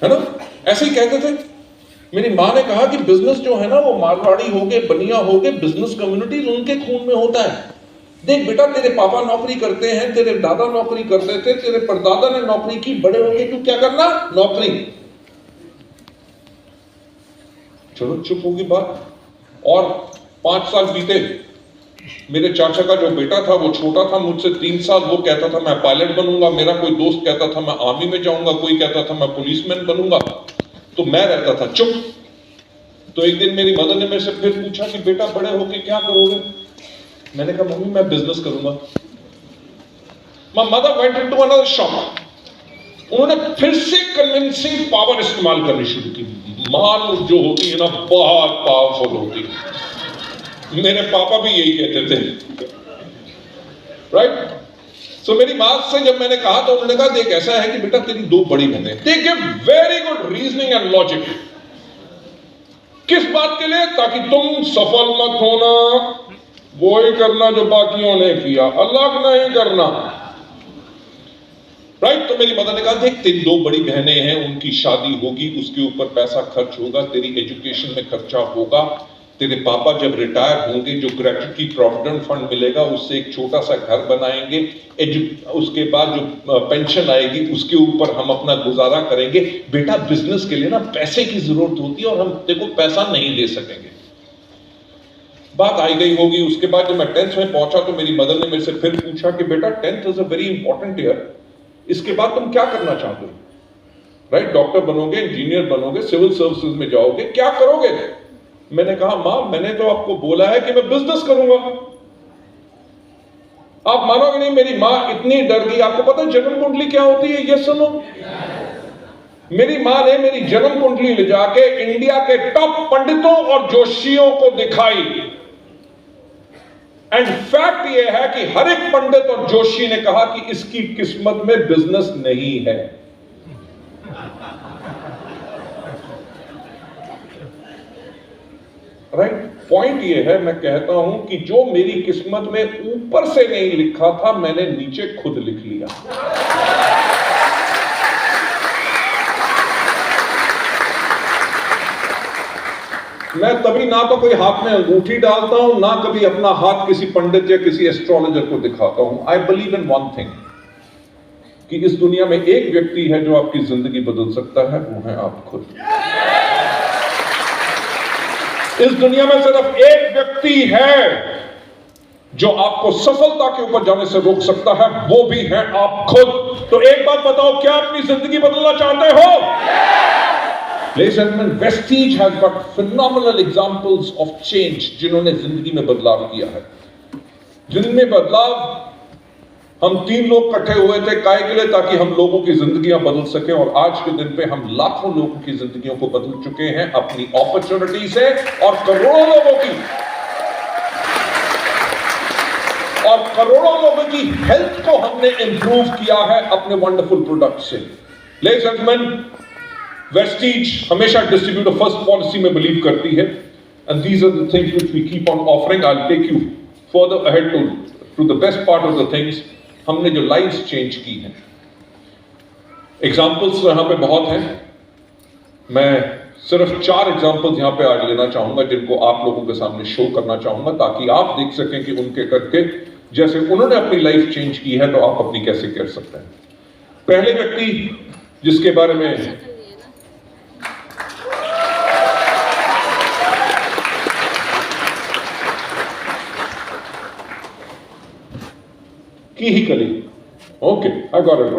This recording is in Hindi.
है ना? ऐसे ही कहते थे। मेरी माँ ने कहा कि बिजनेस जो है ना वो मारवाड़ी हो गए, बनिया हो गए, बिजनेस कम्युनिटीज उनके खून में होता है। देख बेटा, तेरे पापा नौकरी करते हैं, तेरे दादा नौकरी करते थे, तेरे परदादा ने नौकरी की, बड़े होके तू क्या करना? नौकरी। चलो चुप होगी बात। और 5 साल बीते, मेरे चाचा का जो बेटा था वो छोटा था मुझसे 3 साल, वो कहता था मैं पायलट बनूंगा, मेरा कोई दोस्त कहता था मैं आर्मी में जाऊंगा, कोई कहता था मैं पुलिसमैन बनूंगा, तो मैं रहता था चुप। तो एक दिन मेरी मदर ने मेरे से फिर पूछा कि बेटा बड़े होके क्या करोगे? मैंने कहा मम्मी मैं बिजनेस करूंगा। My mother went into another shop. उन्होंने फिर से कन्विंसिंग पावर इस्तेमाल करनी शुरू की। मां जो होती है ना बहुत पावरफुल होती है। मेरे पापा भी यही कहते थे, राइट? सो मेरी मां से जब मैंने कहा तो उन्होंने कहा देख ऐसा है कि बेटा तेरी 2 बड़ी बहनें, they give very good reasoning and logic. किस बात के लिए? ताकि तुम सफल मत होना, वो ही करना जो बाकियों ने किया, अलग नहीं करना, राइट? तो मेरी मदर ने कहा देख तेरी 2 बड़ी बहनें हैं, उनकी शादी होगी, उसके ऊपर पैसा खर्च होगा, तेरी एजुकेशन में खर्चा होगा, तेरे पापा जब रिटायर होंगे जो ग्रेच्युटी प्रोविडेंट फंड मिलेगा उससे एक छोटा सा घर बनाएंगे, उसके बाद जो पेंशन आएगी उसके ऊपर हम अपना गुजारा करेंगे। बेटा बिजनेस के लिए ना पैसे की जरूरत होती है और हम देखो पैसा नहीं दे सकेंगे। बात आई गई होगी। उसके बाद जब मैं 10th में पहुंचा तो मेरी मदर ने मेरे से फिर पूछा कि बेटा 10th is a very important year, इसके बाद तुम क्या करना चाहते हो? राइट? डॉक्टर बनोगे, इंजीनियर बनोगे, सिविल सर्विसेज में जाओगे, क्या करोगे? मैंने कहा मां मैंने तो आपको बोला है कि मैं बिजनेस करूंगा। आप मानोगे नहीं, मेरी मां इतनी डर गई। आपको पता है जन्म कुंडली क्या होती है? ये सुनो। मेरी मां ने मेरी जन्म कुंडली ले जाके इंडिया के टॉप पंडितों और जोशियों को दिखाई। एंड फैक्ट यह है कि हर एक पंडित और जोशी ने कहा कि इसकी किस्मत में बिजनेस नहीं है। राइट? पॉइंट ये है, मैं कहता हूं कि जो मेरी किस्मत में ऊपर से नहीं लिखा था मैंने नीचे खुद लिख लिया। मैं तभी ना तो कोई हाथ में अंगूठी डालता हूं, ना कभी अपना हाथ किसी पंडित या किसी एस्ट्रोलॉजर को दिखाता हूं। I believe in one thing, कि इस दुनिया में एक व्यक्ति है जो आपकी जिंदगी बदल सकता है, वो है आप खुद। इस दुनिया में सिर्फ एक व्यक्ति है जो आपको सफलता के ऊपर जाने से रोक सकता है, वो भी है आप खुद। तो एक बात बताओ, क्या अपनी जिंदगी बदलना चाहते हो? Ladies and gentlemen, Vestige has got phenomenal examples of change, जिन्होंने जिंदगी में बदलाव किया है। जिनमें बदलाव हम 3 लोग इकट्ठे हुए थे काय के लिए? ताकि हम लोगों की जिंदगियां बदल सकें, और आज के दिन पे हम लाखों लोगों की जिंदगियों को बदल चुके हैं अपनी अपॉर्चुनिटी से, और करोड़ों लोगों की, और करोड़ों लोगों की हेल्थ को हमने इंप्रूव किया है अपने वंडरफुल प्रोडक्ट से। लेडीज एंड जेंटलमैन, वेस्टीज हमेशा डिस्ट्रीब्यूटर फर्स्ट पॉलिसी में बिलीव करती है, and these are the things which we keep on offering. I will take you further ahead to the best part of the things. हमने जो लाइव्स चेंज की हैं, एग्जाम्पल्स यहां पे बहुत हैं, मैं सिर्फ 4 एग्जाम्पल्स यहां पे आज लेना चाहूंगा जिनको आप लोगों के सामने शो करना चाहूंगा, ताकि आप देख सकें कि उनके करके जैसे उन्होंने अपनी लाइफ चेंज की है तो आप अपनी कैसे कर सकते हैं। पहले व्यक्ति जिसके बारे में की ही कली, ओके आई गॉट इट।